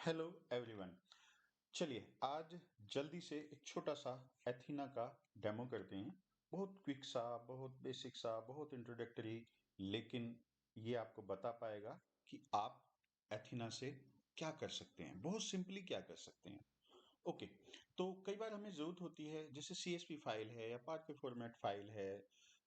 Hello everyone. चलिए आज जल्दी से एक छोटा सा एथीना का डेमो करते हैं। बहुत क्विक सा, बहुत बेसिक सा, बहुत इंट्रोडक्टरी, लेकिन ये आपको बता पाएगा कि आप एथीना से क्या कर सकते हैं, बहुत सिंपली क्या कर सकते हैं। ओके, तो कई बार हमें ज़रूरत होती है, जैसे सीएसवी फाइल है या पार्ट के फॉर्मेट फाइल है।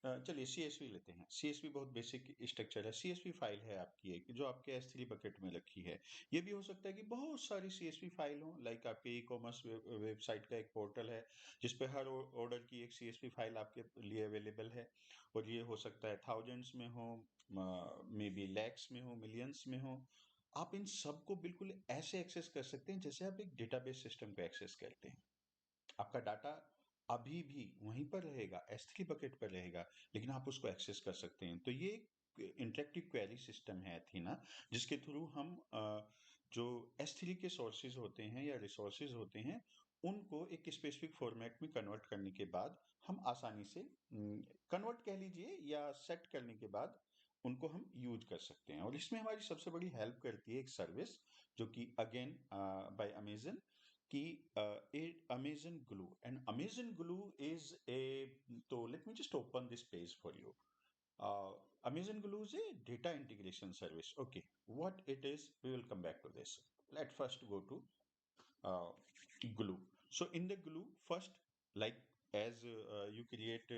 चलिए सीएसवी लेते हैं। सीएसवी बहुत बेसिक स्ट्रक्चर है। सीएसवी फाइल है आपकी एक, जो आपके एस3 बकेट में रखी है। ये भी हो सकता है कि बहुत सारी सीएसवी फाइल हो, लाइक आपके ई कॉमर्स वेबसाइट का एक पोर्टल है जिसपे हर ऑर्डर की एक सीएसवी फाइल आपके लिए अवेलेबल है। और ये हो सकता है थाउजेंड्स में हो, मे बी लैक्स में हो, मिलियंस में हो। आप इन सबको बिल्कुल ऐसे एक्सेस कर सकते हैं जैसे आप एक डेटाबेस सिस्टम को एक्सेस करते हैं। आपका डाटा अभी भी वहीं पर रहेगा, S3 बकेट पर रहेगा, लेकिन आप उसको एक्सेस कर सकते हैं। तो ये इंटरेक्टिव क्वेरी सिस्टम है एथीना, जिसके थ्रू हम जो S3 के सोर्सेज होते हैं या रिसोर्सेज होते हैं, उनको एक स्पेसिफिक फॉर्मेट में कन्वर्ट करने के बाद हम आसानी से कन्वर्ट कह लीजिए या सेट करने के बाद उनको हम यूज कर सकते हैं। और इसमें हमारी सबसे बड़ी हेल्प करती है एक सर्विस, जो कि अगेन बाय अमेजन की Amazon Glue. And Amazon Glue is a, तो let me just open this page for you. Amazon Glue is a data integration service. Okay, what it is, we will come back to this. Let's first go to uh, Glue. So in the Glue, first, like as you create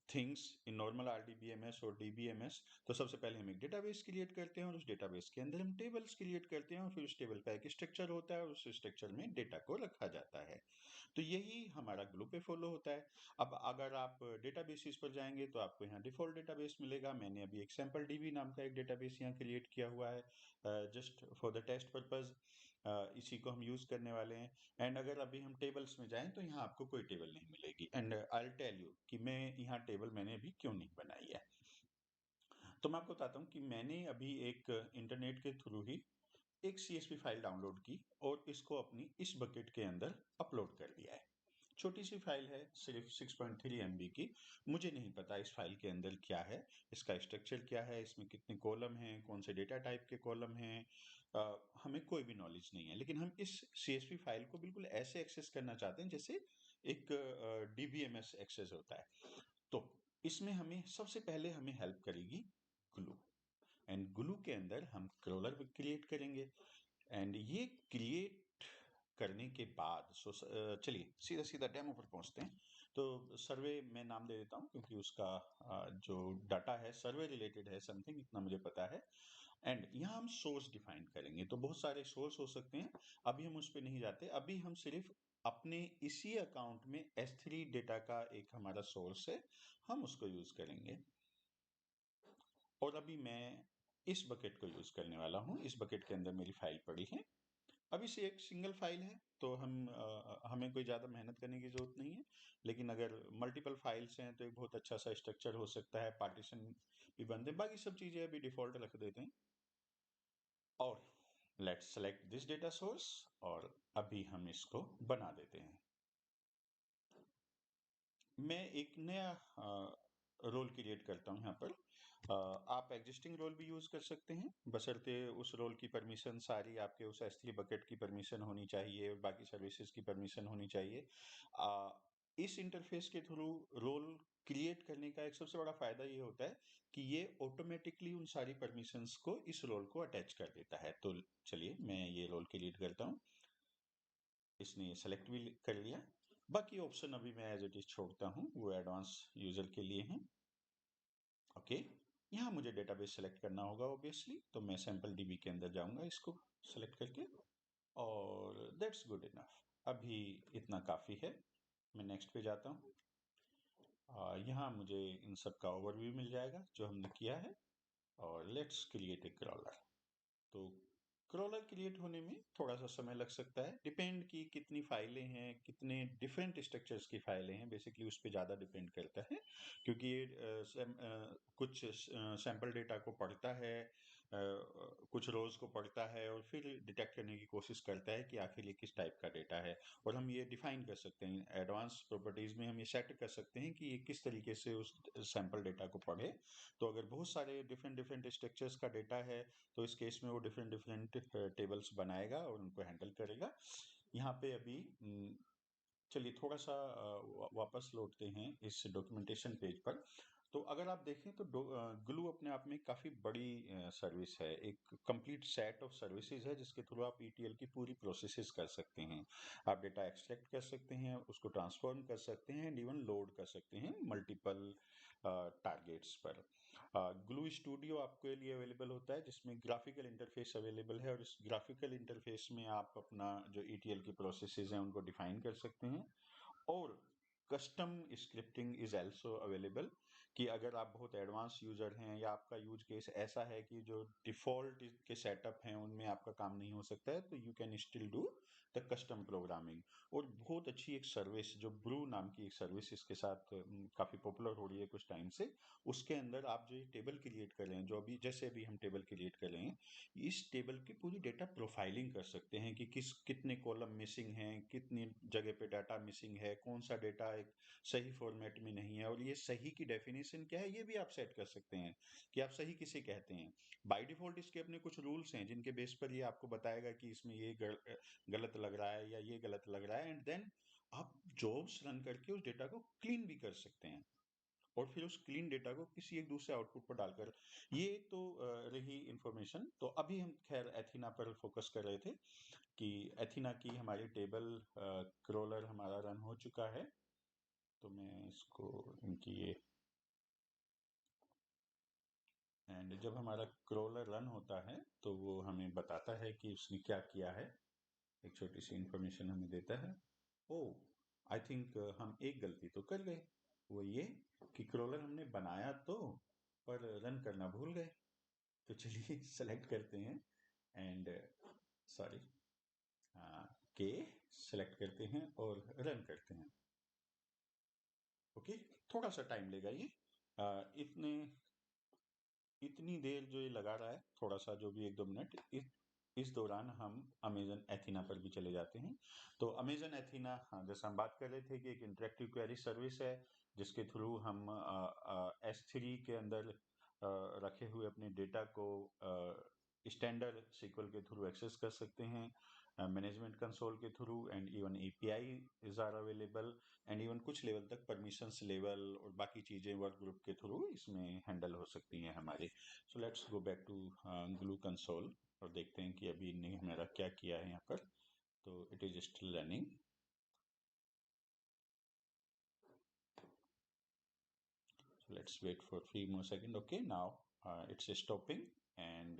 things in normal RDBMS और DBMS, तो सबसे पहले हम एक database create करते हैं और उस डेटाबेस के अंदर हम टेबल्स क्रिएट करते हैं और फिर उस टेबल का एक स्ट्रक्चर होता है और उस स्ट्रक्चर में डेटा को रखा जाता है। तो यही हमारा ग्लू पे फॉलो होता है। अब अगर आप डेटाबेसिस पर जाएंगे तो आपको यहाँ डिफॉल्ट डेटाबेस मिलेगा। मैंने अभी एक सैम्पल डीबी नाम का एक डेटाबेस यहाँ क्रिएट किया हुआ है just for the test purpose. इसी को हम यूज करने वाले हैं। एंड अगर अभी हम टेबल्स में जाएं तो यहाँ आपको कोई टेबल नहीं मिलेगी। And I will tell you कि मैं यहाँ टेबल मैंने अभी क्यों नहीं बनाई है। तो मैं आपको बताता हूँ कि मैंने अभी एक इंटरनेट के थ्रू ही एक CSV फाइल डाउनलोड की और इसको अपनी इस बकेट के अंदर अपलोड कर दिया है। छोटी सी फाइल है, सिर्फ 6.3 MB की। मुझे नहीं पता इस फाइल के अंदर क्या है, इसका स्ट्रक्चर क्या है, इसमें कितने कॉलम हैं, कौन से डेटा टाइप के कॉलम हैं, हमें कोई भी नॉलेज नहीं है। लेकिन हम इस CSV फाइल को बिल्कुल ऐसे एक्सेस करना चाहते हैं जैसे एक DBMS एक्सेस होता है। तो इसमें हमें सबसे पहले हमें हेल्प करेगी ग्लू। एंड ग्लू के अंदर हम क्रॉलर क्रिएट करेंगे। एंड ये क्रिएट करने के बाद चलिए सीधा सीधा डेमो पर पहुंचते हैं। तो सर्वे मैं नाम दे देता हूं क्योंकि उसका जो डाटा है सर्वे रिलेटेड है समथिंग, इतना मुझे पता है। एंड यहाँ हम सोर्स डिफाइन करेंगे। तो बहुत सारे सोर्स हो सकते हैं, अभी हम उस पर नहीं जाते। अभी हम सिर्फ अपने इसी अकाउंट में S3 डेटा का एक हमारा सोर्स है, हम उसको यूज करेंगे। और अभी मैं इस बकेट को यूज करने वाला हूं। इस बकेट के अंदर मेरी फाइल पड़ी है। अभी से एक सिंगल फाइल है तो हमें कोई ज़्यादा मेहनत करने की ज़रूरत नहीं है। लेकिन अगर मल्टीपल फाइल्स हैं तो एक बहुत अच्छा सा स्ट्रक्चर हो सकता है, पार्टीशन भी बनते हैं, बाकी सब चीज़ें अभी डिफ़ॉल्ट रख देते हैं। और let's select this data source और अभी हम इसको बना देते हैं। मैं एक नया रोल क्रिएट करता हूँ यहाँ पर। आप एग्जिस्टिंग रोल भी यूज कर सकते हैं, बशर्ते उस रोल की परमिशन सारी आपके उस S3 बकेट की परमिशन होनी चाहिए और बाकी सर्विसेज की परमिशन होनी चाहिए। इस इंटरफेस के थ्रू रोल क्रिएट करने का एक सबसे बड़ा फायदा ये होता है कि ये ऑटोमेटिकली उन सारी परमिशंस को इस रोल को अटैच कर देता है। तो चलिए मैं ये रोल क्रिएट करता हूँ। इसने सेलेक्ट भी कर लिया। बाकी ऑप्शन अभी मैं एज इट इज छोड़ता हूँ, वो एडवांस यूजर के लिए हैं। ओके, यहाँ मुझे डेटाबेस सेलेक्ट करना होगा ऑब्वियसली, तो मैं सैम्पल डीबी के अंदर जाऊंगा इसको सेलेक्ट करके, और दैट्स गुड इनफ। अभी इतना काफ़ी है। मैं नेक्स्ट पे जाता हूँ। यहाँ मुझे इन सब का ओवरव्यू मिल जाएगा जो हमने किया है। और लेट्स क्रिएट ए क्रॉलर। तो क्रॉलर क्रिएट होने में थोड़ा सा समय लग सकता है, डिपेंड की कितनी फाइलें हैं, कितने डिफरेंट स्ट्रक्चर्स की फाइलें हैं, बेसिकली उस पर ज़्यादा डिपेंड करता है। क्योंकि ये कुछ सैम्पल डेटा को पढ़ता है, कुछ रोज को पढ़ता है और फिर डिटेक्ट करने की कोशिश करता है कि आखिर ये किस टाइप का डेटा है। और हम ये डिफाइन कर सकते हैं एडवांस प्रॉपर्टीज में, हम ये सेट कर सकते हैं कि ये किस तरीके से उस सैंपल डेटा को पढ़े। तो अगर बहुत सारे डिफरेंट डिफरेंट स्ट्रक्चर्स का डेटा है तो इस केस में वो डिफरेंट डिफरेंट टेबल्स बनाएगा और उनको हैंडल करेगा। यहाँ पे अभी चलिए थोड़ा सा वापस लौटते हैं इस डॉक्यूमेंटेशन पेज पर। तो अगर आप देखें तो ग्लू अपने आप में काफ़ी बड़ी सर्विस है, एक कंप्लीट सेट ऑफ सर्विसेज है जिसके थ्रू आप ईटीएल की पूरी प्रोसेसेस कर सकते हैं। आप डेटा एक्सट्रैक्ट कर सकते हैं, उसको ट्रांसफॉर्म कर सकते हैं एंड इवन लोड कर सकते हैं मल्टीपल टारगेट्स पर। ग्लू स्टूडियो आपके लिए अवेलेबल होता है जिसमें ग्राफिकल इंटरफेस अवेलेबल है, और इस ग्राफिकल इंटरफेस में आप अपना जो ईटीएल की प्रोसेसेस हैं उनको डिफाइन कर सकते हैं। और custom scripting is also available, कि अगर आप बहुत एडवांस यूजर हैं या आपका यूज केस ऐसा है कि जो डिफॉल्ट के सेटअप हैं उनमें आपका काम नहीं हो सकता है, तो you can still do the custom programming. और बहुत अच्छी एक सर्विस जो ब्रू नाम की एक सर्विस इसके साथ काफी पॉपुलर हो रही है कुछ टाइम से, उसके अंदर आप जो ये टेबल क्रिएट कर रहे हैं, जो अभी जैसे अभी हम टेबल क्रिएट कर रहे हैं, इस टेबल की पूरी डेटा प्रोफाइलिंग कर सकते हैं कि कितने कॉलम मिसिंग हैं, कितनी जगह पे डाटा मिसिंग है, कौन सा डेटा एक सही फॉर्मेट में नहीं है, और ये सही की डेफिनेशन क्या है ये भी आप सेट कर सकते हैं कि आप सही किसे कहते हैं। बाय डिफॉल्ट इसके अपने कुछ रूल्स हैं जिनके बेस पर ये आपको बताएगा कि इसमें ये गलत लग रहा है या ये गलत लग रहा है, एंड देन आप जॉब्स रन करके उस डेटा को क्लीन भी कर सकते हैं और फिर उस क्लीन डेटा को किसी एक दूसरे आउटपुट पर डालकर। ये तो रही इंफॉर्मेशन। तो अभी हम खैर एथीना पर फोकस कर रहे थे कि एथीना की हमारी टेबल क्रॉलर हमारा रन हो चुका है। तो मैं इसको इनकी ये, एंड जब हमारा क्रॉलर रन होता है तो वो हमें बताता है कि उसने क्या किया है, एक छोटी सी इंफॉर्मेशन हमें देता है। ओ आई थिंक हम एक गलती तो कर गए, वो ये कि क्रॉलर हमने बनाया तो पर रन करना भूल गए। तो चलिए सेलेक्ट करते हैं एंड सॉरी के सेलेक्ट करते हैं और रन करते हैं। ओके, थोड़ा सा टाइम लेगा ये, इतने इतनी देर जो ये लगा रहा है, थोड़ा सा जो भी 1-2 मिनट, इस दौरान हम अमेजन एथीना पर भी चले जाते हैं। तो अमेजन एथीना, हाँ, जैसे हम बात कर रहे थे कि एक इंटरेक्टिव क्वेरी सर्विस है जिसके थ्रू हम S3 के अंदर रखे हुए अपने डेटा को स्टैंडर्ड सीक्वल के थ्रू एक्सेस कर सकते हैं, मैनेजमेंट कंसोल के through, and even APIs are available, and even कुछ लेवल तक परमिशंस लेवल और बाकी चीजें वर्क ग्रुप के थ्रू इसमें हैंडल हो सकती हैं हमारे। So let's go back to glue console और देखते हैं कि अभी इन्हें हमारा क्या किया है यहाँ पर। तो it is still running. So let's wait for 3 more seconds. Okay, now it's stopping and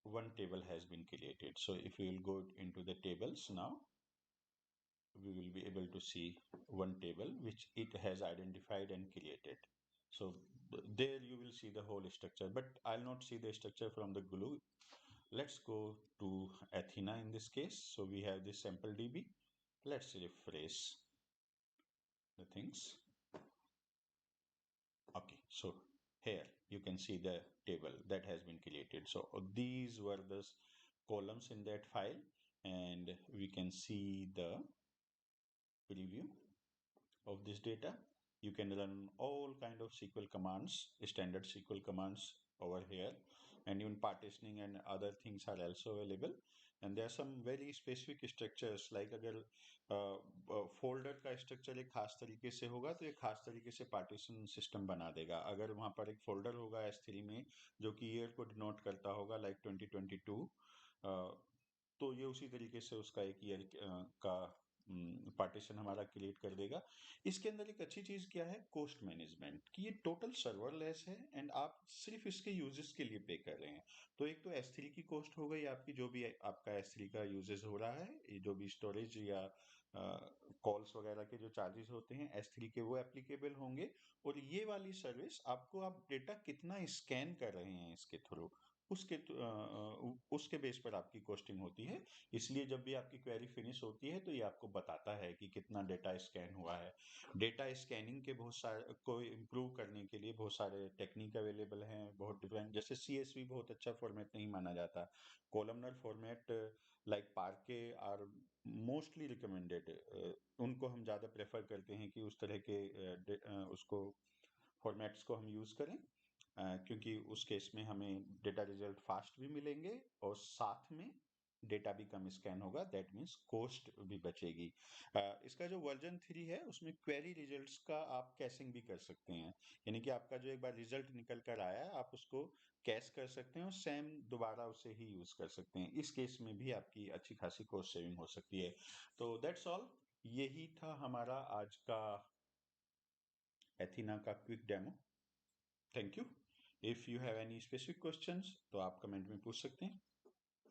one table has been created. So if we will go into the tables now, we will be able to see one table which it has identified and created. So there you will see the whole structure, but I'll not see the structure from the glue. Let's go to Athena in this case. So we have this sample DB. Let's refresh the things. Okay, so here you can see the table that has been created. So these were the columns in that file, and we can see the preview of this data. You can run all kind of SQL commands, standard SQL commands over here, and even partitioning and other things are also available. And there are some very specific structures, like अगर folder का structure एक खास तरीके से होगा तो एक खास तरीके से पार्टीशन सिस्टम बना देगा। अगर वहाँ पर एक फोल्डर होगा S3 में जो कि ईयर को डिनोट करता होगा, लाइक 2022, तो ये उसी तरीके से उसका एक ईयर का पार्टीशन हमारा क्रिएट कर देगा। इसके अंदर एक अच्छी चीज क्या है, कॉस्ट मैनेजमेंट, कि ये टोटल सर्वरलेस है एंड आप सिर्फ इसके यूजेस के लिए पे कर रहे हैं। तो एक तो S3 की कॉस्ट हो गई आपकी, जो भी आपका S3 का यूजेस हो रहा है, जो भी स्टोरेज या कॉल्स वगैरह के जो चार्जेस होते हैं S3 के, वो एप्लीकेबल होंगे। और ये वाली सर्विस आपको, आप डेटा कितना स्कैन कर रहे हैं इसके थ्रू, उसके बेस पर आपकी कोस्टिंग होती है। इसलिए जब भी आपकी क्वेरी फिनिश होती है तो ये आपको बताता है कि कितना डेटा स्कैन हुआ है। डेटा स्कैनिंग के बहुत सारे को इम्प्रूव करने के लिए बहुत सारे टेक्निक अवेलेबल हैं, बहुत डिफरेंट। जैसे सीएसवी बहुत अच्छा फॉर्मेट नहीं माना जाता। कॉलमनर फॉर्मेट लाइक पार्के आर मोस्टली रिकमेंडेड। उनको हम ज़्यादा प्रेफर करते हैं कि उस तरह के उसको फॉर्मेट्स को हम यूज़ करें, क्योंकि उस केस में हमें डेटा रिजल्ट फास्ट भी मिलेंगे और साथ में डेटा भी कम स्कैन होगा। दैट मीन्स कोस्ट भी बचेगी। इसका जो वर्जन 3 है उसमें क्वेरी रिजल्ट्स का आप कैशिंग भी कर सकते हैं, यानी कि आपका जो एक बार रिजल्ट निकल कर आया है आप उसको कैश कर सकते हैं और सेम दोबारा उसे ही यूज कर सकते हैं। इस केस में भी आपकी अच्छी खासी कोस्ट सेविंग हो सकती है। तो दैट्स ऑल, यही था हमारा आज का एथीना का quick demo. Thank you. If you have any specific questions तो आप कमेंट में पूछ सकते हैं।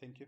Thank you.